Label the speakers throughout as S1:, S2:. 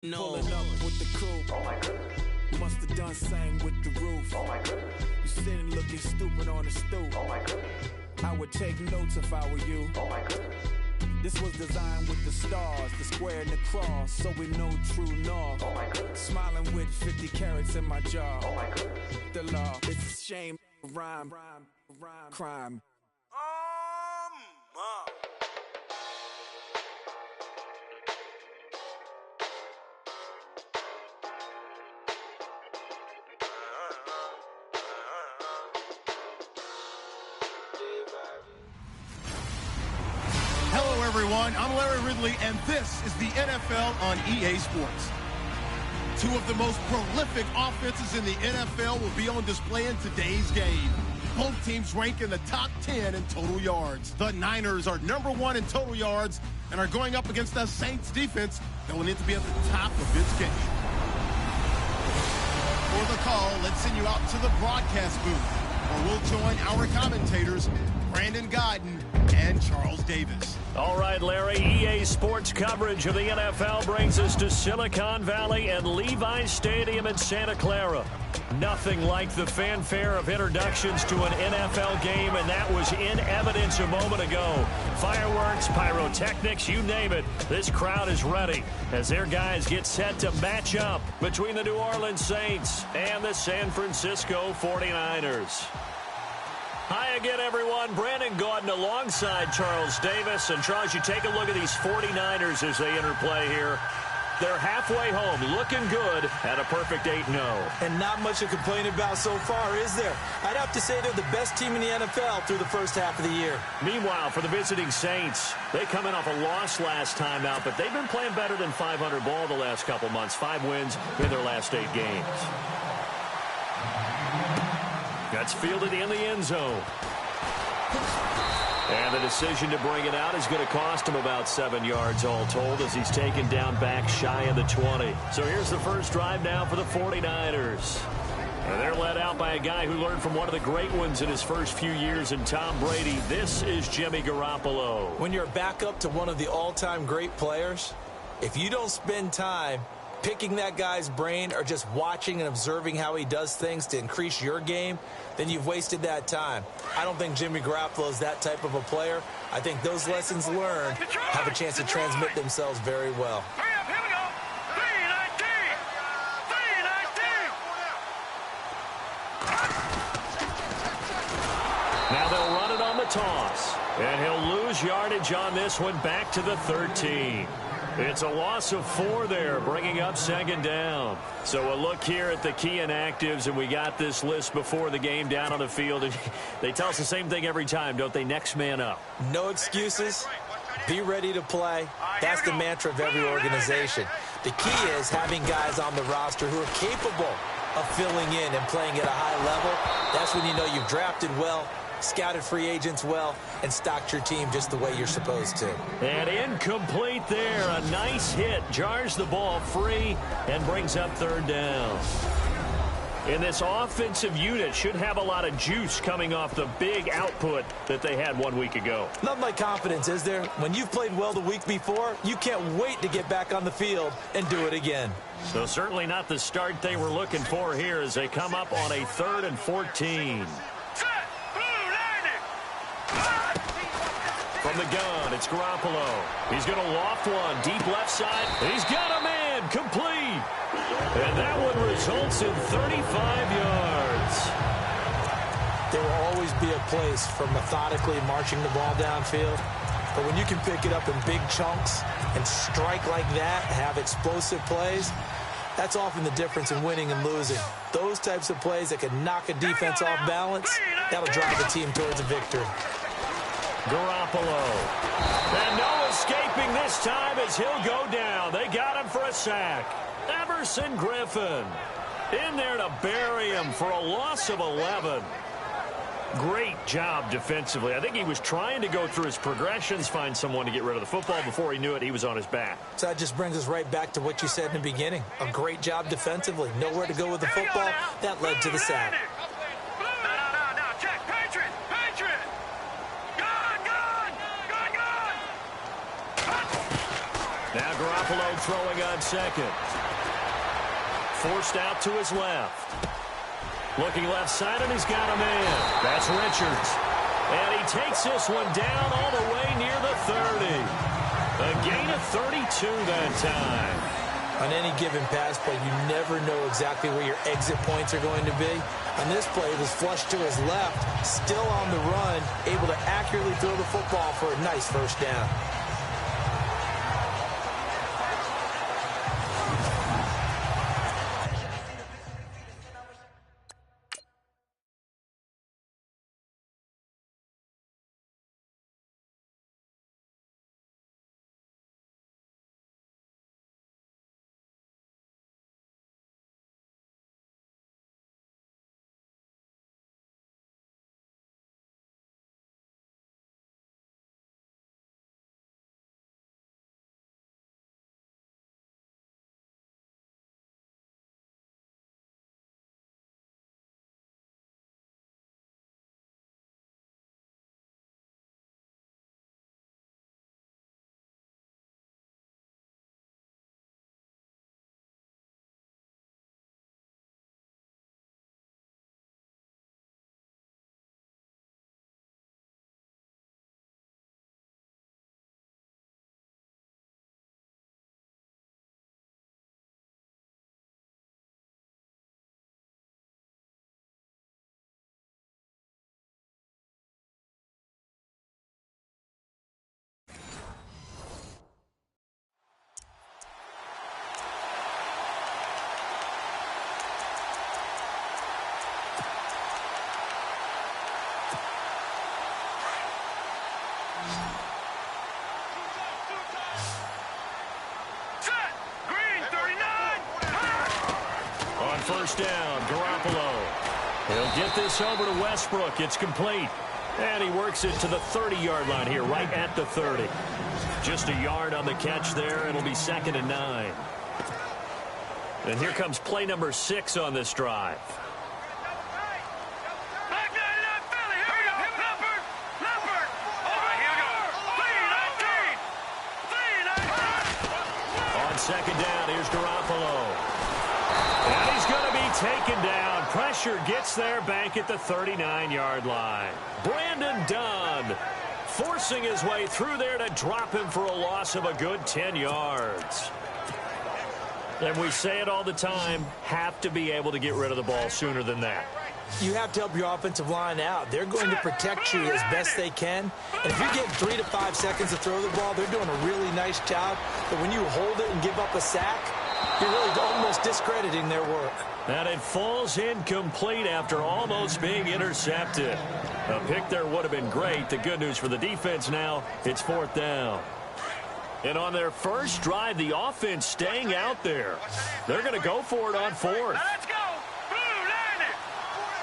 S1: No. Pulling up with the coupe.
S2: Oh my goodness.
S1: Must have done same with the roof.
S2: Oh my goodness.
S1: You sitting looking stupid on the stoop.
S2: Oh my goodness.
S1: I would take notes if I were you.
S2: Oh my goodness.
S1: This was designed with the stars, the square and the cross, so we know true north.
S2: Oh my goodness.
S1: Smiling with 50 carats in my jaw.
S2: Oh my goodness.
S1: The law, it's a shame, rhyme, crime.
S3: Hello, everyone. I'm Larry Ridley, and this is the NFL on EA Sports. Two of the most prolific offenses in the NFL will be on display in today's game. Both teams rank in the top 10 in total yards. The Niners are #1 in total yards and are going up against the Saints defense that will need to be at the top of its game. For the call, let's send you out to the broadcast booth, where we'll join our commentators, Brandon Godden and Charles Davis.
S4: All right, Larry, EA Sports coverage of the NFL brings us to Silicon Valley and Levi's Stadium in Santa Clara. Nothing like the fanfare of introductions to an NFL game, and that was in evidence a moment ago. Fireworks, pyrotechnics, you name it. This crowd is ready as their guys get set to match up between the New Orleans Saints and the San Francisco 49ers. Hi again, everyone. Brandon Gaudin alongside Charles Davis. And, Charles, you take a look at these 49ers as they interplay here. They're halfway home, looking good at a perfect 8-0.
S5: And not much to complain about so far, is there? I'd have to say they're the best team in the NFL through the first half of the year.
S4: Meanwhile, for the visiting Saints, they come in off a loss last time out, but they've been playing better than 500 ball the last couple months. 5 wins in their last 8 games. That's fielded in the end zone. And the decision to bring it out is going to cost him about 7 yards all told as he's taken down back shy of the 20. So here's the first drive now for the 49ers. And they're led out by a guy who learned from one of the great ones in his first few years in Tom Brady. This is Jimmy Garoppolo.
S5: When you're a backup to one of the all-time great players, if you don't spend time picking that guy's brain or just watching and observing how he does things to increase your game, then you've wasted that time. I don't think Jimmy Garoppolo is that type of a player. I think those lessons learned have a chance to transmit themselves very well.
S6: Hurry up, here we go. 319. 319.
S4: Now they'll run it on the toss. And he'll lose yardage on this one back to the 13. It's a loss of 4 there, bringing up second down. So a look here at the key inactives, and we got this list before the game down on the field. And they tell us the same thing every time, don't they? Next man up.
S5: No excuses. Be ready to play. That's the mantra of every organization. The key is having guys on the roster who are capable of filling in and playing at a high level. That's when you know you've drafted well, scouted free agents well, and stocked your team just the way you're supposed to.
S4: And incomplete there. A nice hit. Jars the ball free and brings up third down. And this offensive unit should have a lot of juice coming off the big output that they had 1 week ago.
S5: Nothing like confidence, is there? When you've played well the week before, you can't wait to get back on the field and do it again.
S4: So certainly not the start they were looking for here as they come up on a 3rd and 14. From the gun, it's Garoppolo. He's going to loft one, deep left side. He's got a man, complete. And that one results in 35 yards.
S5: There will always be a place for methodically marching the ball downfield. But when you can pick it up in big chunks and strike like that, have explosive plays, that's often the difference in winning and losing. Those types of plays that can knock a defense off balance, that'll drive a team towards a victory.
S4: Garoppolo. And no escaping this time as he'll go down. They got him for a sack. Everson Griffin in there to bury him for a loss of 11. Great job defensively. I think he was trying to go through his progressions, find someone to get rid of the football. Before he knew it, he was on his back.
S5: So that just brings us right back to what you said in the beginning. A great job defensively. Nowhere to go with the football. That led to the sack.
S4: Now Garoppolo throwing on second. forced out to his left. Looking left side, and he's got a man. That's Richards. And he takes this one down all the way near the 30. A gain of 32 that time.
S5: On any given pass play, you never know exactly where your exit points are going to be. On this play, it was flushed to his left, still on the run, able to accurately throw the football for a nice first down.
S4: First down, Garoppolo. He'll get this over to Westbrook. It's complete. And he works it to the 30-yard line here, right at the 30. Just a yard on the catch there. It'll be 2nd and 9. And here comes play number 6 on this drive. On 2nd down, here's Garoppolo. And he's going to be taken down. Pressure gets there back at the 39-yard line. Brandon Dunn forcing his way through there to drop him for a loss of a good 10 yards. And we say it all the time, have to be able to get rid of the ball sooner than that.
S5: You have to help your offensive line out. They're going to protect you as best they can. And if you get 3 to 5 seconds to throw the ball, they're doing a really nice job. But when you hold it and give up a sack, you're really almost discrediting their work.
S4: And it falls incomplete after almost being intercepted. A pick there would have been great. The good news for the defense now, it's 4th down. And on their first drive, the offense staying out there. They're going to go for it on 4th.
S6: Let's go! Blue line it!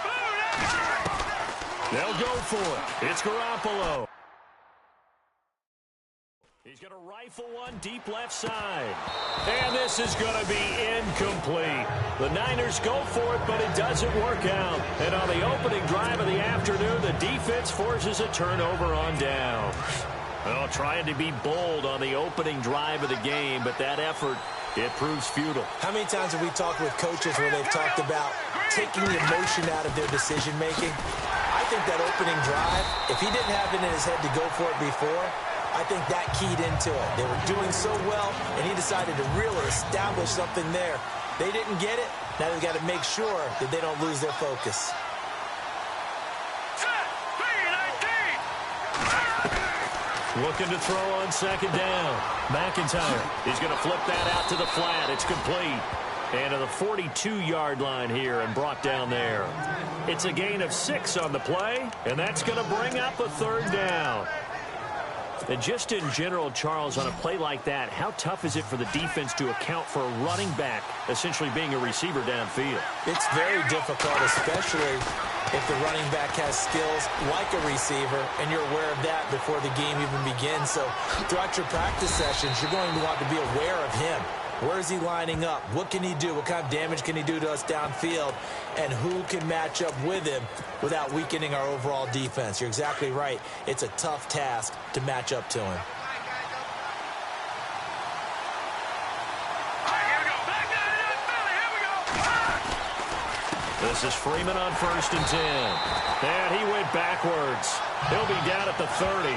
S6: Blue line it!
S4: They'll go for it. It's Garoppolo. He's going to rifle one deep left side. And this is going to be incomplete. The Niners go for it, but it doesn't work out. And on the opening drive of the afternoon, the defense forces a turnover on downs. Well, trying to be bold on the opening drive of the game, but that effort, it proves futile.
S5: How many times have we talked with coaches where they've talked about taking the emotion out of their decision-making? I think that opening drive, if he didn't have it in his head to go for it before, I think that keyed into it. They were doing so well, and he decided to really establish something there. They didn't get it. Now they've got to make sure that they don't lose their focus.
S4: Looking to throw on 2nd down. McIntyre is going to flip that out to the flat. It's complete. And to the 42-yard line here and brought down there. It's a gain of 6 on the play, and that's going to bring up a 3rd down. And just in general, Charles, on a play like that, how tough is it for the defense to account for a running back essentially being a receiver downfield?
S5: It's very difficult, especially if the running back has skills like a receiver, and you're aware of that before the game even begins. So throughout your practice sessions, you're going to want to be aware of him. Where is he lining up? What can he do? What kind of damage can he do to us downfield? And who can match up with him without weakening our overall defense? You're exactly right. It's a tough task to match up to him.
S4: This is Freeman on 1st and 10. And he went backwards. He'll be down at the 30.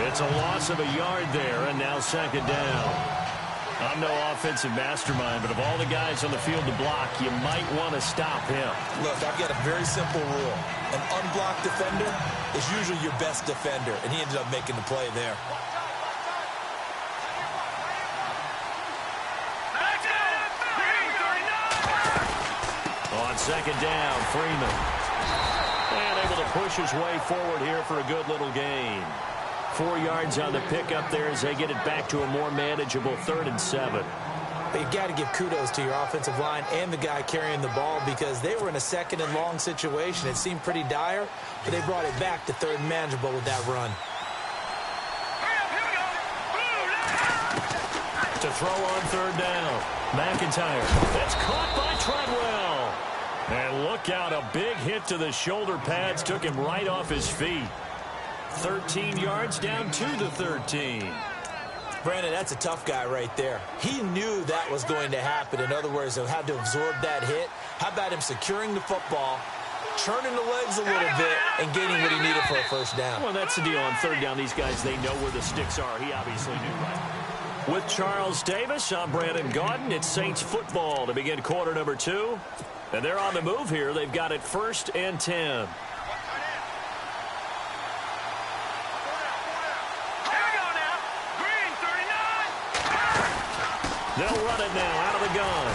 S4: It's a loss of a yard there, and now 2nd down. I'm no offensive mastermind, but of all the guys on the field to block, you might want to stop him.
S5: Look, I've got a very simple rule. An unblocked defender is usually your best defender, and he ended up making the play there.
S4: On 2nd down, Freeman. And able to push his way forward here for a good little gain. 4 yards on the pickup there as they get it back to a more manageable 3rd and 7.
S5: You've got to give kudos to your offensive line and the guy carrying the ball because they were in a 2nd and long situation. It seemed pretty dire, but they brought it back to 3rd and manageable with that run.
S4: To throw on 3rd down. McIntyre. That's caught by Treadwell. And look out, a big hit to the shoulder pads took him right off his feet. 13 yards down to the 13.
S5: Brandon, that's a tough guy right there. He knew that was going to happen. In other words, he had to absorb that hit. How about him securing the football, turning the legs a little bit, and gaining what he needed for a 1st down?
S4: Well, that's the deal. On 3rd down, these guys, they know where the sticks are. He obviously knew right. With Charles Davis, I'm Brandon Gaudin. It's Saints football to begin quarter number 2. And they're on the move here. They've got it 1st and 10. They'll run it now out of the gun.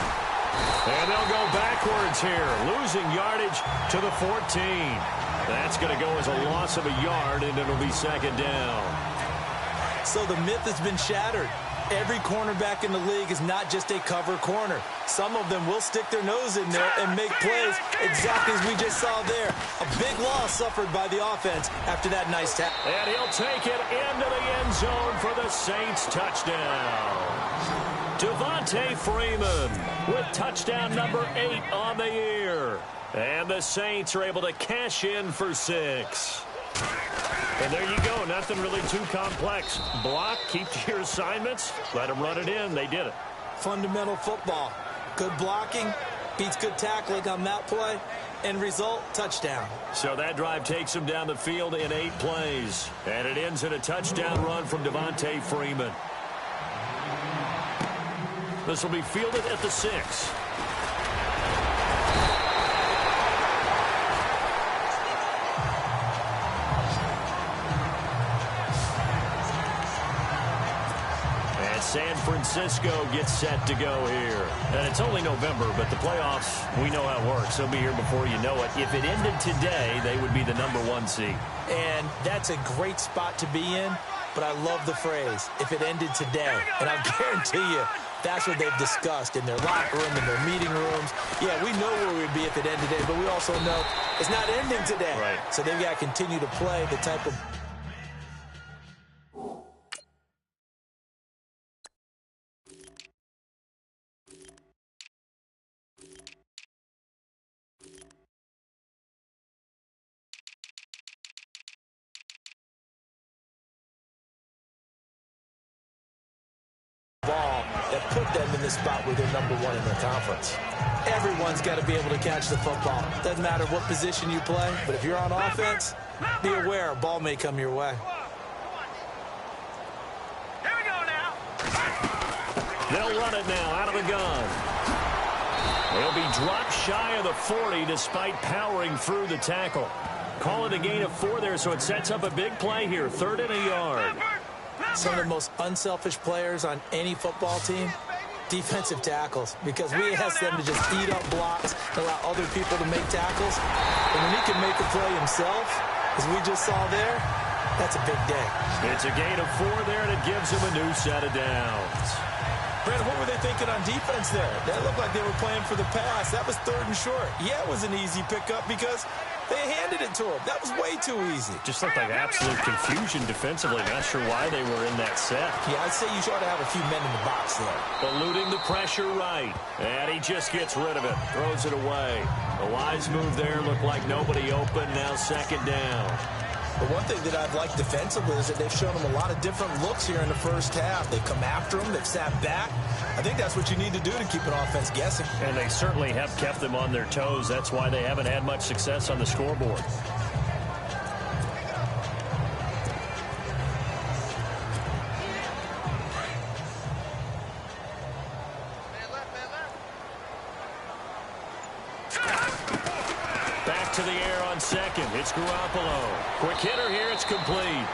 S4: And they'll go backwards here, losing yardage to the 14. That's going to go as a loss of a yard, and it'll be 2nd down.
S5: So the myth has been shattered. Every cornerback in the league is not just a cover corner. Some of them will stick their nose in there and make plays exactly as we just saw there. A big loss suffered by the offense after that nice tackle.
S4: And he'll take it into the end zone for the Saints touchdown. Devontae Freeman with touchdown number 8 on the year. And the Saints are able to cash in for 6. And there you go. Nothing really too complex. Block, keep to your assignments, let them run it in. They did it.
S5: Fundamental football. Good blocking beats good tackling on that play. End result, touchdown.
S4: So that drive takes them down the field in 8 plays. And it ends in a touchdown run from Devontae Freeman. This will be fielded at the 6. San Francisco gets set to go here. And it's only November, but the playoffs, we know how it works. They'll be here before you know it. If it ended today, they would be the number 1 seed.
S5: And that's a great spot to be in, but I love the phrase, if it ended today. And I guarantee you, that's what they've discussed in their locker room, in their meeting rooms. Yeah, we know where we'd be if it ended today, but we also know it's not ending today.
S4: Right.
S5: So they've got to continue to play the type of ball that put them in the spot where they're number 1 in their conference. Everyone's got to be able to catch the football. Doesn't matter what position you play, but if you're on offense, be aware a ball may come your way.
S6: Here we go now.
S4: They'll run it now out of the gun. They'll be dropped shy of the 40 despite powering through the tackle. Call it a gain of 4 there, so it sets up a big play here. 3rd and a yard.
S5: Some of the most unselfish players on any football team, defensive tackles, because we ask them to just eat up blocks, allow other people to make tackles. And when he can make a play himself, as we just saw there, that's a big day.
S4: It's a gain of 4 there, and it gives him a new set of downs.
S5: Brandon, what were they thinking on defense there? That looked like they were playing for the pass. That was 3rd and short. Yeah, it was an easy pickup because they handed it to him. That was way too easy.
S4: Just looked like absolute confusion defensively. Not sure why they were in that set.
S5: Yeah, I'd say you ought to have a few men in the box there.
S4: Eluding the pressure right. And he just gets rid of it. Throws it away. A wise move there. Looked like nobody open. Now 2nd down.
S5: But one thing that I've liked defensively is that they've shown them a lot of different looks here in the first half. They've come after them. They've sat back. I think that's what you need to do to keep an offense guessing.
S4: And they certainly have kept them on their toes. That's why they haven't had much success on the scoreboard. Back to the air on second. It's Garoppolo. Quick hitter here. It's complete.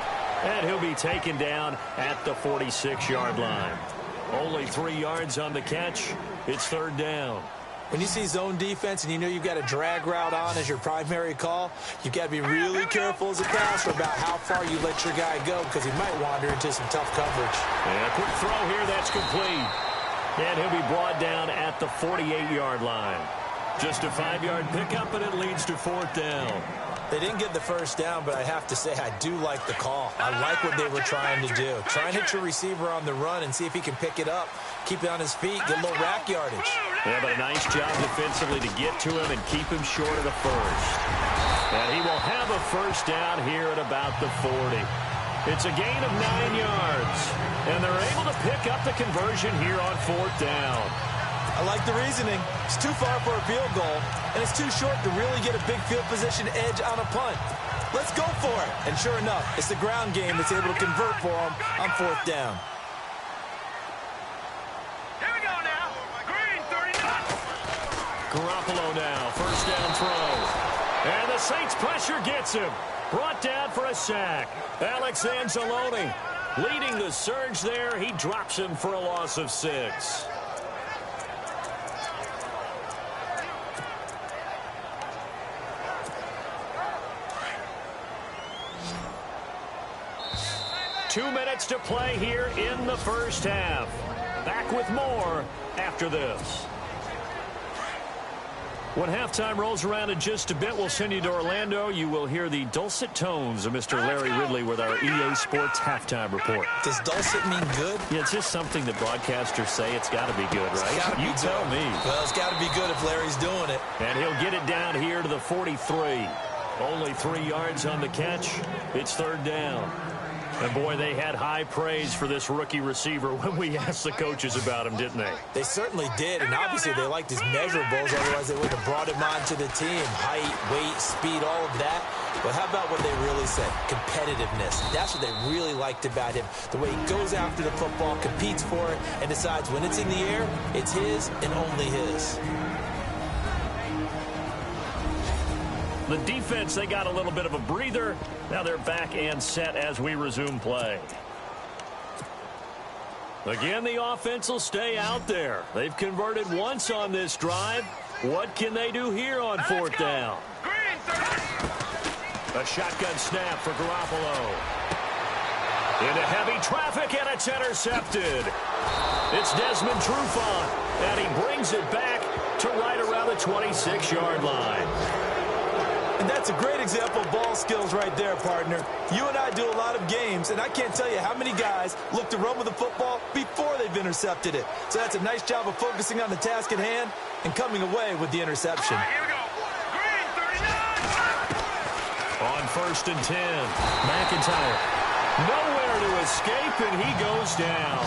S4: And he'll be taken down at the 46-yard line. Only 3 yards on the catch. It's third down.
S5: When you see zone defense and you know you've got a drag route on as your primary call, you've got to be really careful as a passer about how far you let your guy go because he might wander into some tough coverage.
S4: And a quick throw here. That's complete. And he'll be brought down at the 48-yard line. Just a 5-yard pickup, and it leads to fourth down.
S5: They didn't get the first down, but I have to say I do like the call. I like what they were trying to do. Try and hit your receiver on the run and see if he can pick it up, keep it on his feet, get a little rack yardage.
S4: Yeah, but a nice job defensively to get to him and keep him short of the first. And he will have a first down here at about the 40. It's a gain of 9 yards, and they're able to pick up the conversion here on fourth down.
S5: I like the reasoning. It's too far for a field goal, and it's too short to really get a big field position edge on a punt. Let's go for it. And sure enough, it's the ground game that's able to convert for them on fourth down.
S6: Here we go now. Green 39.
S4: Garoppolo now, first down throw. And the Saints pressure gets him. Brought down for a sack. Alex Anzalone leading the surge there. He drops him for a loss of 6. Two minutes to play here in the first half. Back with more after this. When halftime rolls around in just a bit, we'll send you to Orlando. You will hear the dulcet tones of Mr. Larry Ridley with our EA Sports halftime report.
S5: Does dulcet mean good?
S4: Yeah, it's just something that broadcasters say. It's got to be good, right? You tell me.
S5: Well, it's got to be good if Larry's doing it.
S4: And he'll get it down here to the 43. Only 3 yards on the catch. It's third down. And, boy, they had high praise for this rookie receiver when we asked the coaches about him, didn't they?
S5: They certainly did, and obviously they liked his measurables, otherwise they would have brought him onto the team. Height, weight, speed, all of that. But how about what they really said? Competitiveness. That's what they really liked about him. The way he goes after the football, competes for it, and decides when it's in the air, it's his and only his.
S4: The defense, they got a little bit of a breather. Now they're back and set as we resume play. Again, the offense will stay out there. They've converted once on this drive. What can they do here on fourth down? A shotgun snap for Garoppolo. Into heavy traffic, and it's intercepted. It's Desmond Trufant, and he brings it back to right around the 26-yard line.
S5: And that's a great example of ball skills right there, partner. You and I do a lot of games, and I can't tell you how many guys look to run with the football before they've intercepted it. So that's a nice job of focusing on the task at hand and coming away with the interception.
S6: Here we go. Green 39.
S4: On first and 10, McIntyre. Nowhere to escape, and he goes down.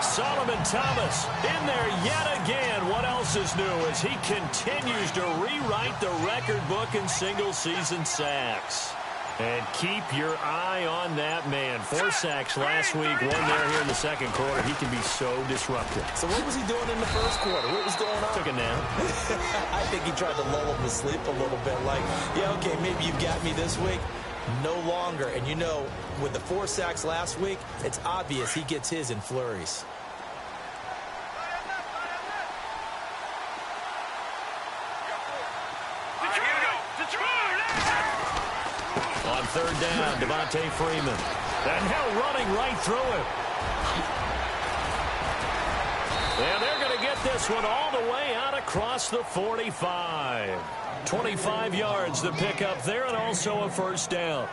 S4: Solomon Thomas in there yet again. What else is new as he continues to rewrite the record book in single-season sacks? And keep your eye on that man. 4 sacks last week, 1 there here in the second quarter. He can be so disruptive.
S5: So what was he doing in the first quarter? What was going on?
S4: Took a nap.
S5: I think he tried to lull him to sleep a little bit. Like, yeah, okay, maybe you've got me this week. No longer. And you know, with the 4 sacks last week, it's obvious he gets his in flurries.
S4: On third down, Devontae Freeman. And now running right through it. And they're going to get this one all the way out across the 45. 25 yards to pick up there, and also a first down.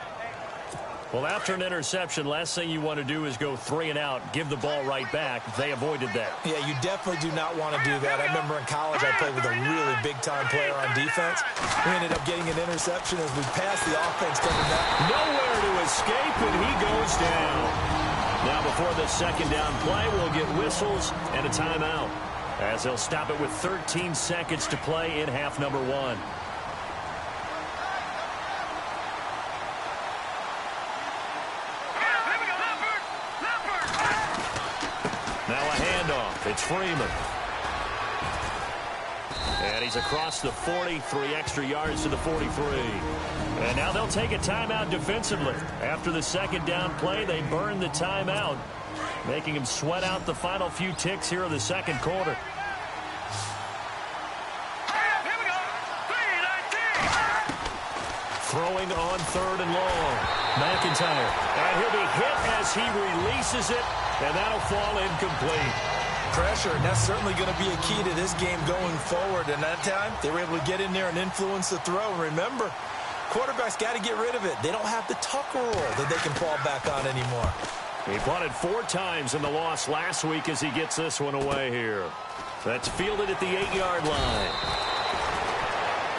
S4: Well, after an interception, last thing you want to do is go 3 and out, give the ball right back. They avoided that.
S5: Yeah, you definitely do not want to do that. I remember in college I played with a really big-time player on defense. We ended up getting an interception as we passed the offense coming back.
S4: Nowhere to escape, and he goes down. Now before the second down play, we'll get whistles and a timeout, as they'll stop it with 13 seconds to play in half number 1. Now a handoff. It's Freeman. And he's across the 40, 3 extra yards to the 43. And now they'll take a timeout defensively. After the second down play, they burn the timeout, making him sweat out the final few ticks here of the second quarter. Throwing on 3rd and long. McIntyre. And he'll be hit as he releases it, and that'll fall incomplete.
S5: Pressure, and that's certainly going to be a key to this game going forward. And that time, they were able to get in there and influence the throw. And remember, quarterbacks got to get rid of it. They don't have the tuck rule that they can fall back on anymore.
S4: He punted 4 times in the loss last week as he gets this one away here. That's fielded at the 8-yard line.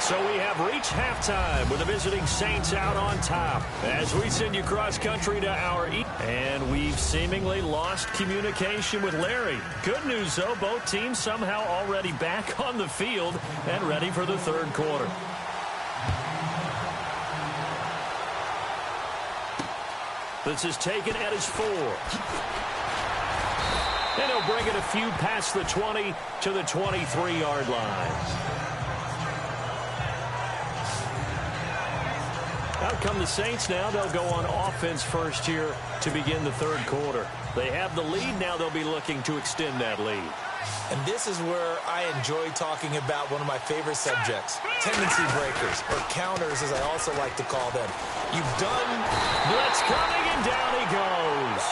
S4: So we have reached halftime with the visiting Saints out on top as we send you cross-country to our and we've seemingly lost communication with Larry. Good news, though, both teams somehow already back on the field and ready for the third quarter. This is taken at his 4. And he'll bring it a few past the 20 to the 23-yard line. Out come the Saints now. They'll go on offense first here to begin the third quarter. They have the lead. Now they'll be looking to extend that lead.
S5: And this is where I enjoy talking about one of my favorite subjects, tendency breakers, or counters as I also like to call them. You've done...
S4: Blitz coming, and down he goes.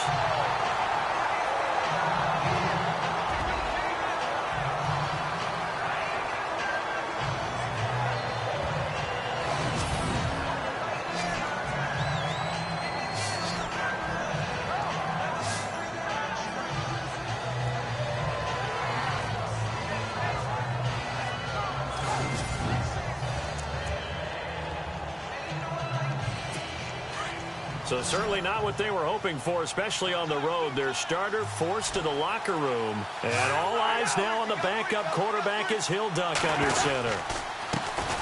S4: So certainly not what they were hoping for, especially on the road. Their starter forced to the locker room. And all eyes now on the backup quarterback as he'll duck under center.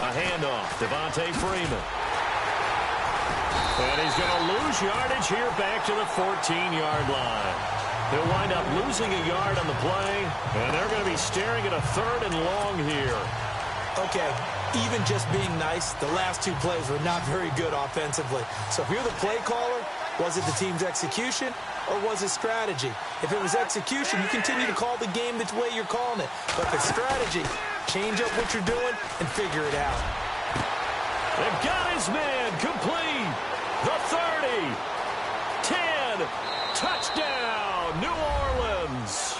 S4: A handoff, Devontae Freeman. And he's going to lose yardage here back to the 14-yard line. He'll wind up losing a yard on the play, and they're going to be staring at a 3rd and long here.
S5: Okay, even just being nice, the last 2 plays were not very good offensively. So if you're the play caller, was it the team's execution or was it strategy? If it was execution, you continue to call the game the way you're calling it. But if it's strategy, change up what you're doing and figure it out.
S4: They've got his man complete. The 30, 10, touchdown, New Orleans.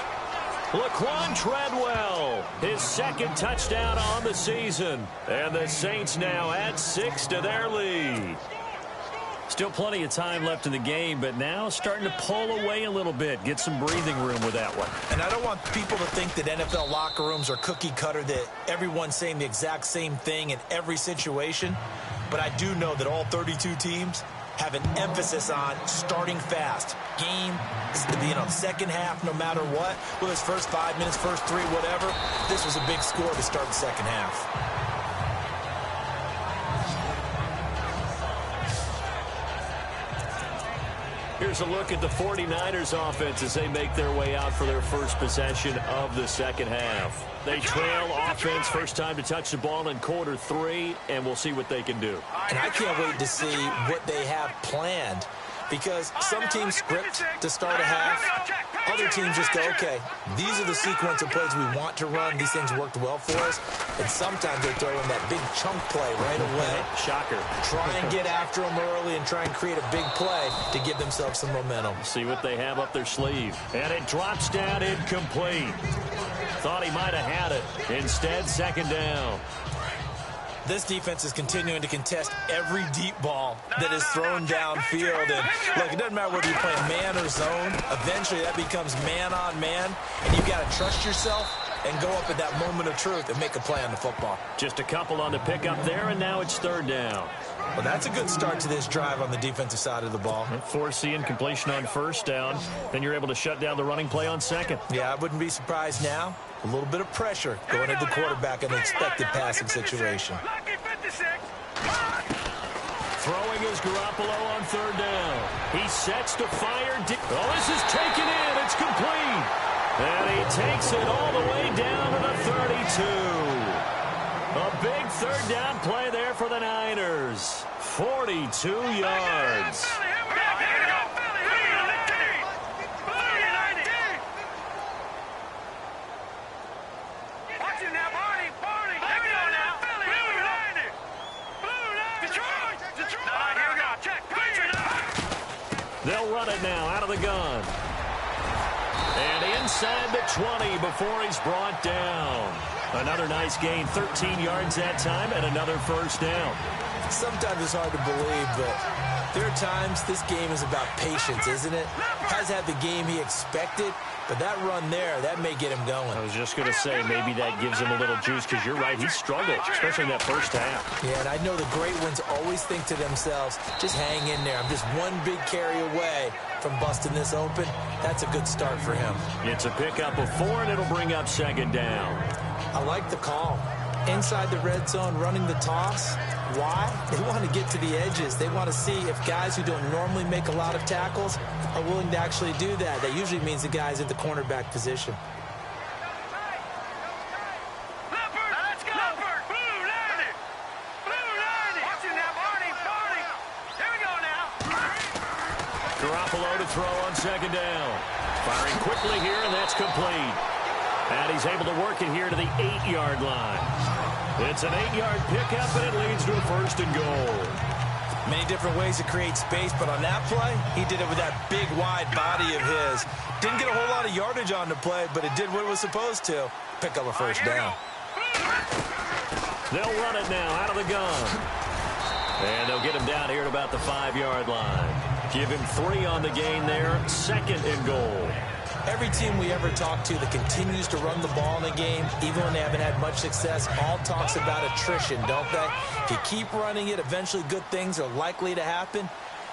S4: Laquan Treadwell, his 2nd touchdown on the season. And the Saints now add 6 to their lead. Still plenty of time left in the game, but now starting to pull away a little bit. Get some breathing room with that one.
S5: And I don't want people to think that NFL locker rooms are cookie cutter, that everyone's saying the exact same thing in every situation. But I do know that all 32 teams have an emphasis on starting fast. Game is to be in the second half no matter what. Whether it's first 5 minutes, first 3, whatever. This was a big score to start the second half.
S4: Here's a look at the 49ers offense as they make their way out for their first possession of the second half. They trail offense, first time to touch the ball in quarter 3, and we'll see what they can do.
S5: And I can't wait to see what they have planned, because some teams script to start a half. Other teams just go, okay, these are the sequence of plays we want to run. These things worked well for us. And sometimes they throw in that big chunk play right away.
S4: Shocker.
S5: Try and get after them early and try and create a big play to give themselves some momentum.
S4: See what they have up their sleeve. And it drops down incomplete. Thought he might have had it. Instead, second down.
S5: this defense is continuing to contest every deep ball that is thrown downfield. And look, it doesn't matter whether you're playing man or zone. Eventually, that becomes man on man, and you've got to trust yourself and go up at that moment of truth and make a play on the football.
S4: Just a couple on the pickup there, and now it's third down.
S5: Well, that's a good start to this drive on the defensive side of the ball.
S4: Forcing completion on first down. Then you're able to shut down the running play on second.
S5: Yeah, I wouldn't be surprised now. A little bit of pressure going at the quarterback in an expected passing situation.
S4: Throwing is Garoppolo on third down. He sets to fire. Oh, this is taken in. It's complete. And he takes it all the way down to the 32. A big third down play there for the Niners. 42 yards. They'll run it now out of the gun. And inside the 20 before he's brought down. Another nice gain, 13 yards that time, and another first down.
S5: Sometimes it's hard to believe, but there are times this game is about patience, isn't it? Has had the game he expected, but that run there, that may get him going.
S4: I was just going to say, maybe that gives him a little juice, because you're right, he struggled, especially in that first half.
S5: Yeah, and I know the great ones always think to themselves, just hang in there. I'm just one big carry away from busting this open. That's a good start for him.
S4: It's a pickup of 4, and it'll bring up second down.
S5: I like the call. Inside the red zone, running the toss. Why? They want to get to the edges. They want to see if guys who don't normally make a lot of tackles are willing to actually do that. That usually means the guys at the cornerback position.
S4: Garoppolo to throw on second down. Firing quickly here, and that's complete. And he's able to work it here to the 8-yard line. It's an 8-yard pickup, and it leads to a first and goal.
S5: Many different ways to create space, but on that play, he did it with that big, wide body of his. Didn't get a whole lot of yardage on the play, but it did what it was supposed to. Pick up a first down.
S4: They'll run it now out of the gun. And they'll get him down here at about the 5-yard line. Give him 3 on the gain there. Second and goal.
S5: Every team we ever talk to that continues to run the ball in a game, even when they haven't had much success, all talks about attrition, don't they? If you keep running it, eventually good things are likely to happen.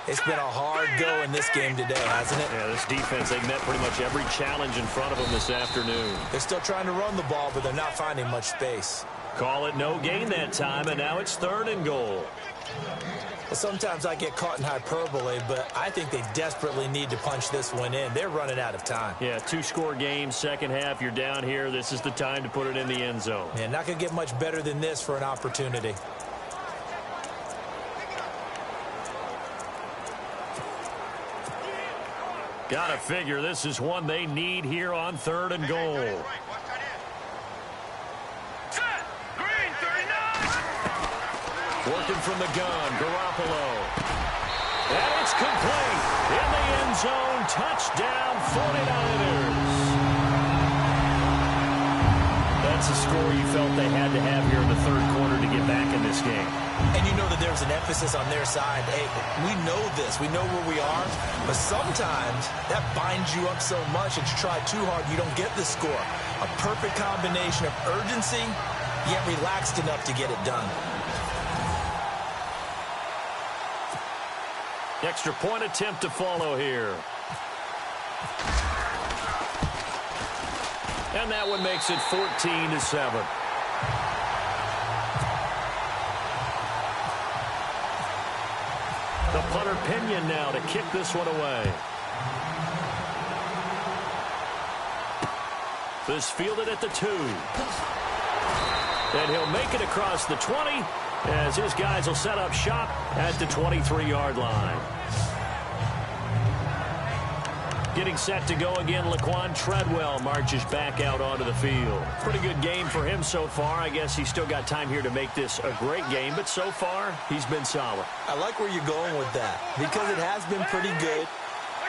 S5: It's been a hard go in this game today, hasn't it?
S4: Yeah, this defense, they've met pretty much every challenge in front of them this afternoon.
S5: They're still trying to run the ball, but they're not finding much space.
S4: Call it no gain that time, and now it's third and goal.
S5: Well, sometimes I get caught in hyperbole, but I think they desperately need to punch this one in. They're running out of time.
S4: Yeah, 2-score game, second half, you're down here. This is the time to put it in the end zone.
S5: Yeah, not going to get much better than this for an opportunity.
S4: Gotta figure this is one they need here on third and goal. Working from the gun, Garoppolo. And it's complete. In the end zone, touchdown 49ers. That's a score you felt they had to have here in the third quarter to get back in this game.
S5: And you know that there's an emphasis on their side. Hey, we know this. We know where we are. But sometimes that binds you up so much that you try too hard, you don't get the score. A perfect combination of urgency, yet relaxed enough to get it done.
S4: Extra point attempt to follow here. And that one makes it 14-7. The punter Pinion now to kick this one away. This fielded at the 2. And he'll make it across the 20 as his guys will set up shop at the 23-yard line. Getting set to go again, Laquan Treadwell marches back out onto the field. Pretty good game for him so far. I guess he's still got time here to make this a great game, but so far, he's been solid.
S5: I like where you're going with that because it has been pretty good.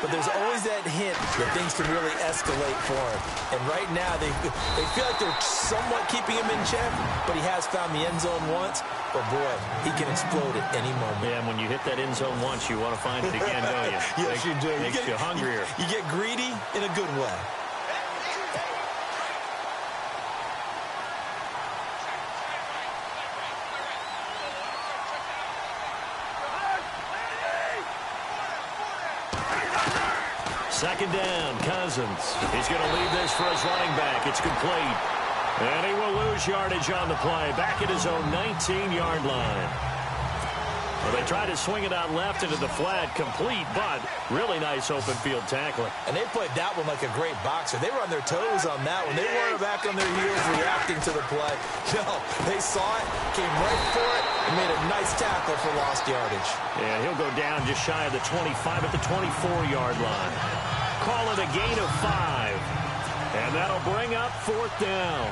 S5: but there's always that hint that things can really escalate for him. And right now, they feel like they're somewhat keeping him in check, but he has found the end zone once. But, boy, he can explode at any moment.
S4: Yeah, and when you hit that end zone once, you want to find it again, don't you?
S5: Yes, you do.
S4: Makes you hungrier.
S5: You get greedy in a good way.
S4: Second down, Cousins. He's going to leave this for his running back. It's complete. And he will lose yardage on the play. Back at his own 19-yard line. Well, they tried to swing it out left into the flat. Complete, but really nice open field tackling.
S5: And they played that one like a great boxer. They were on their toes on that one. They weren't back on their heels reacting to the play. No, they saw it, came right for it, and made a nice tackle for lost yardage.
S4: Yeah, he'll go down just shy of the 25 at the 24-yard line. Call it a gain of 5. And that'll bring up 4th down.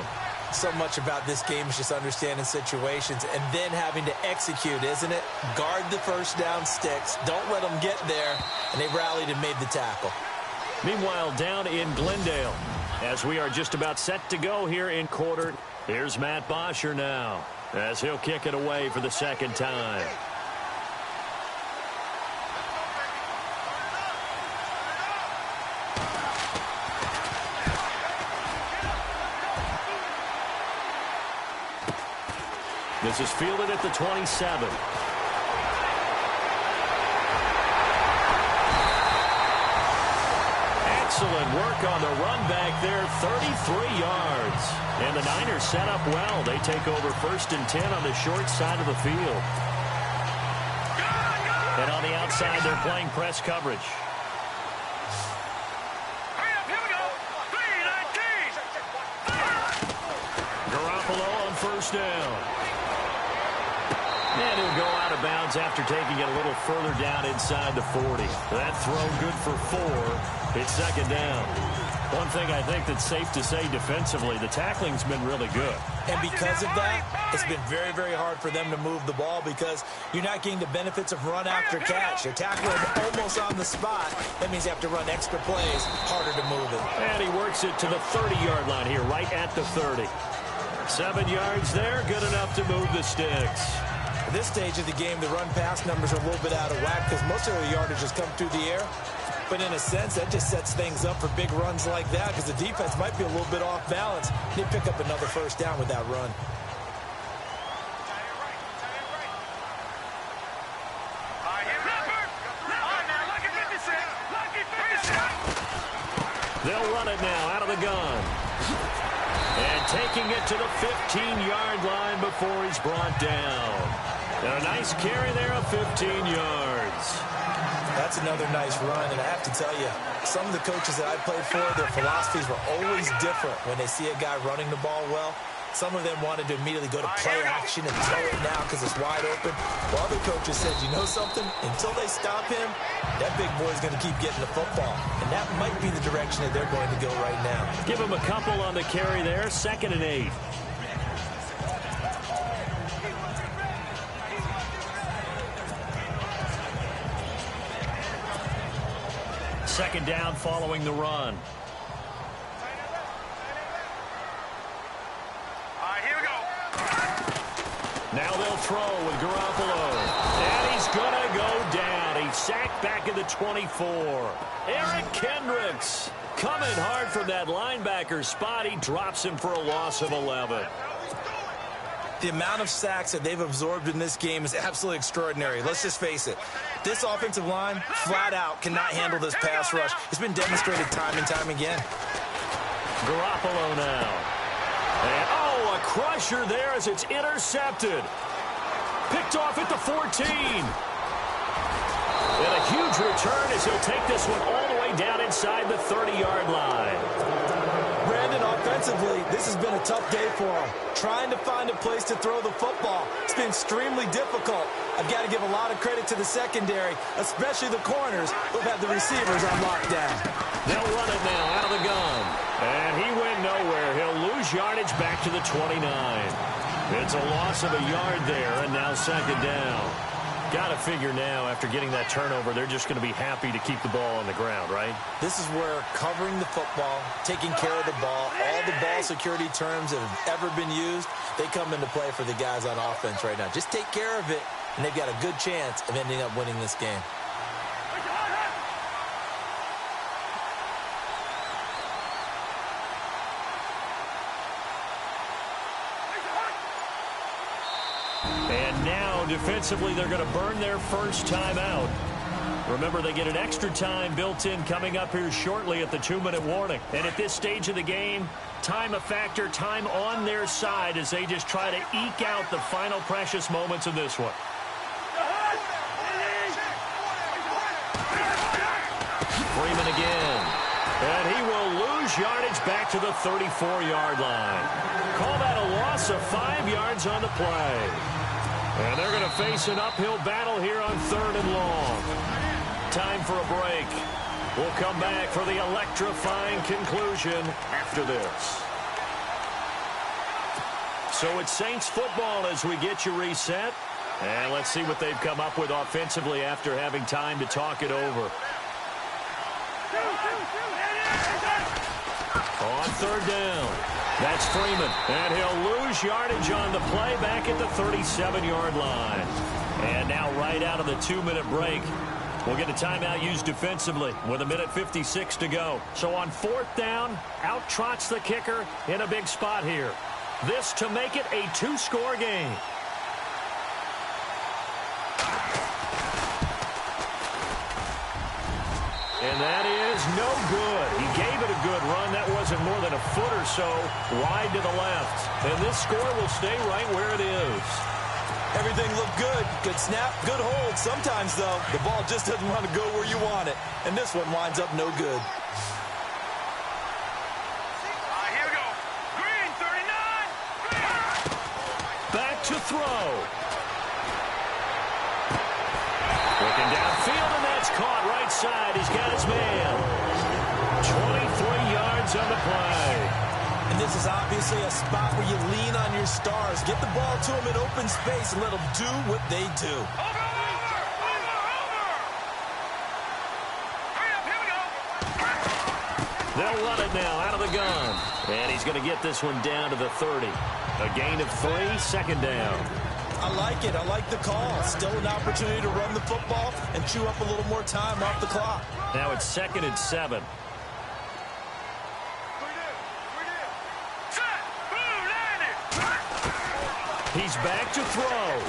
S5: So much about this game is just understanding situations and then having to execute, isn't it? Guard the first down sticks. Don't let them get there. And they rallied and made the tackle.
S4: Meanwhile, down in Glendale, as we are just about set to go here in quarter, here's Matt Bosher now, as he'll kick it away for the second time. This is fielded at the 27. Excellent work on the run back there, 33 yards. And the Niners set up well. They take over 1st and 10 on the short side of the field. And on the outside, they're playing press coverage.
S6: Here we go. 3-19.
S4: Garoppolo on 1st down. And he'll go out of bounds after taking it a little further down inside the 40. That throw good for 4. It's 2nd down. One thing I think that's safe to say defensively, the tackling's been really good.
S5: And because of that, it's been very, very hard for them to move the ball because you're not getting the benefits of run after catch. They're tackling almost on the spot. That means you have to run extra plays, harder to move it.
S4: And he works it to the 30-yard line here, right at the 30. 7 yards there, good enough to move the sticks.
S5: At this stage of the game, the run-pass numbers are a little bit out of whack because most of their yardage has come through the air. But in a sense, that just sets things up for big runs like that because the defense might be a little bit off balance. They pick up another 1st down with that run.
S4: They'll run it now out of the gun. And taking it to the 15-yard line before he's brought down. And a nice carry there of 15 yards.
S5: That's another nice run, and I have to tell you, some of the coaches that I played for, their philosophies were always different when they see a guy running the ball well. Some of them wanted to immediately go to play action and throw it now because it's wide open. While other coaches said, you know something? Until they stop him, that big boy's going to keep getting the football. And that might be the direction that they're going to go right now.
S4: Give him a couple on the carry there, 2nd and 8. Second down following the run.
S6: Here we go.
S4: Now they'll throw with Garoppolo. And he's going to go down. He's sacked back at the 24. Eric Kendricks coming hard from that linebacker spot. He drops him for a loss of 11.
S5: The amount of sacks that they've absorbed in this game is absolutely extraordinary. Let's just face it. This offensive line, flat out, cannot handle this pass rush. It's been demonstrated time and time again.
S4: Garoppolo now. And, a crusher there as it's intercepted. Picked off at the 14. And a huge return as he'll take this one all the way down inside the 30-yard line.
S5: Brandon, offensively, this has been a tough day for him. Trying to find a place to throw the football. It's been extremely difficult. I've got to give a lot of credit to the secondary, especially the corners who've had the receivers on lockdown.
S4: They'll run it now out of the gun. And he went nowhere. He'll lose yardage back to the 29. It's a loss of a yard there, and now 2nd down. Got to figure now, after getting that turnover, they're just going to be happy to keep the ball on the ground, right?
S5: This is where covering the football, taking care of the ball, all the ball security terms that have ever been used, they come into play for the guys on offense right now. Just take care of it, and they've got a good chance of ending up winning this game.
S4: And now, defensively, they're going to burn their first timeout. Remember, they get an extra time built in coming up here shortly at the 2-minute warning. And at this stage of the game, time a factor, time on their side as they just try to eke out the final precious moments of this one. Freeman again. And he will lose yardage back to the 34-yard line. Call that a loss of 5 yards on the play. And they're going to face an uphill battle here on 3rd and long. Time for a break. We'll come back for the electrifying conclusion after this. So it's Saints football as we get you reset. And let's see what they've come up with offensively after having time to talk it over. On 3rd down. That's Freeman, and he'll lose yardage on the play back at the 37-yard line. And now right out of the 2-minute break, we'll get a timeout used defensively with 1:56 to go. So on 4th down, out trots the kicker in a big spot here. This to make it a 2-score game. And that is no good. He gave it a good run. That wasn't more than a foot or so wide to the left. And this score will stay right where it is.
S5: Everything looked good. Good snap, good hold. Sometimes, though, the ball just doesn't want to go where you want it. And this one winds up no good.
S6: Here we go. Green, 39.
S4: Back to throw. Looking downfield, and that's caught right side. He's got his man. 23 yards on the play.
S5: And this is obviously a spot where you lean on your stars. Get the ball to them in open space and let them do what they do.
S6: Over. Hurry up, here we go.
S4: They'll run it now out of the gun. And he's going to get this one down to the 30. A gain of 3, 2nd down.
S5: I like it. I like the call. Still an opportunity to run the football and chew up a little more time off the clock.
S4: Now it's 2nd and 7.
S6: Set. Boom, landed.
S4: He's back to throw.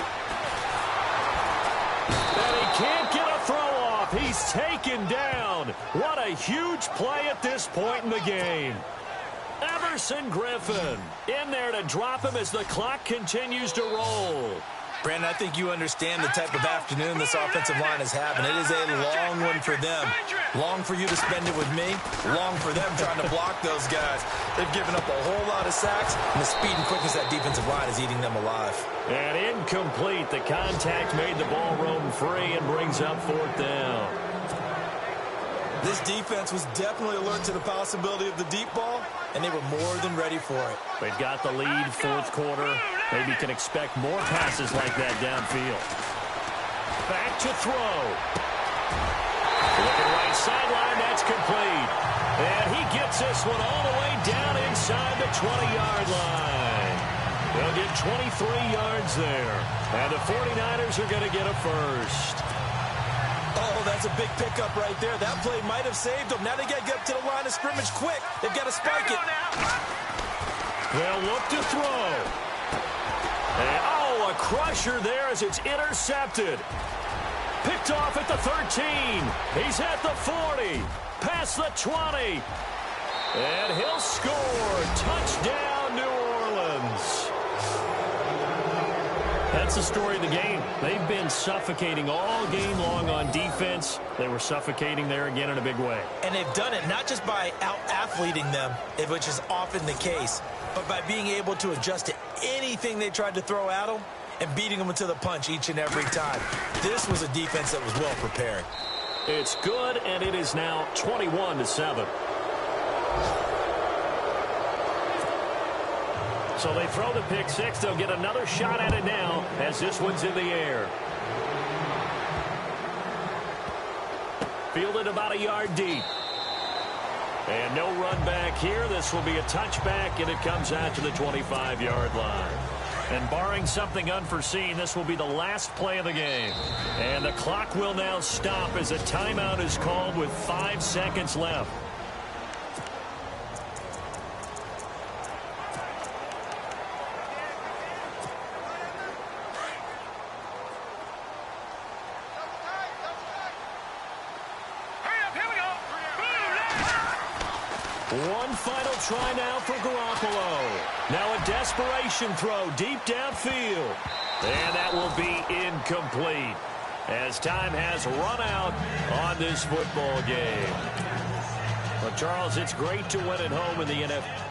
S4: And he can't get a throw off. He's taken down. What a huge play at this point in the game. Everson Griffin in there to drop him as the clock continues to roll.
S5: Brandon, I think you understand the type of afternoon this offensive line is having. It is a long one for them. Long for you to spend it with me. Long for them trying to block those guys. They've given up a whole lot of sacks, and the speed and quickness of that defensive line is eating them alive.
S4: And incomplete. The contact made the ball roam free and brings up 4th down.
S5: This defense was definitely alert to the possibility of the deep ball, and they were more than ready for it.
S4: They've got the lead 4th quarter. Maybe can expect more passes like that downfield. Back to throw. Looking right sideline, that's complete. And he gets this one all the way down inside the 20-yard line. They'll get 23 yards there. And the 49ers are going to get a first.
S5: Oh, that's a big pickup right there. That play might have saved them. Now they got to get up to the line of scrimmage quick. They've got to spike it.
S4: They'll look to throw. And, a crusher there as it's intercepted. Picked off at the 13. He's at the 40. Past the 20. And he'll score. Touchdown, New Orleans. That's the story of the game. They've been suffocating all game long on defense. They were suffocating there again in a big way.
S5: And they've done it not just by out-athleting them, which is often the case, but by being able to adjust to anything they tried to throw at them and beating them to the punch each and every time. This was a defense that was well prepared.
S4: It's good, and it is now 21-7. So they throw the pick six. They'll get another shot at it now as this one's in the air. Fielded about a yard deep. And no run back here. This will be a touchback, and it comes out to the 25-yard line. And barring something unforeseen, this will be the last play of the game. And the clock will now stop as a timeout is called with 5 seconds left. One final try now for Garoppolo. Now a desperation throw deep downfield. And that will be incomplete as time has run out on this football game. Well, Charles, it's great to win at home in the NFL.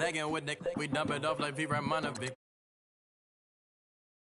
S2: Lagging with Nick, we dump it off like V. Ramanovic.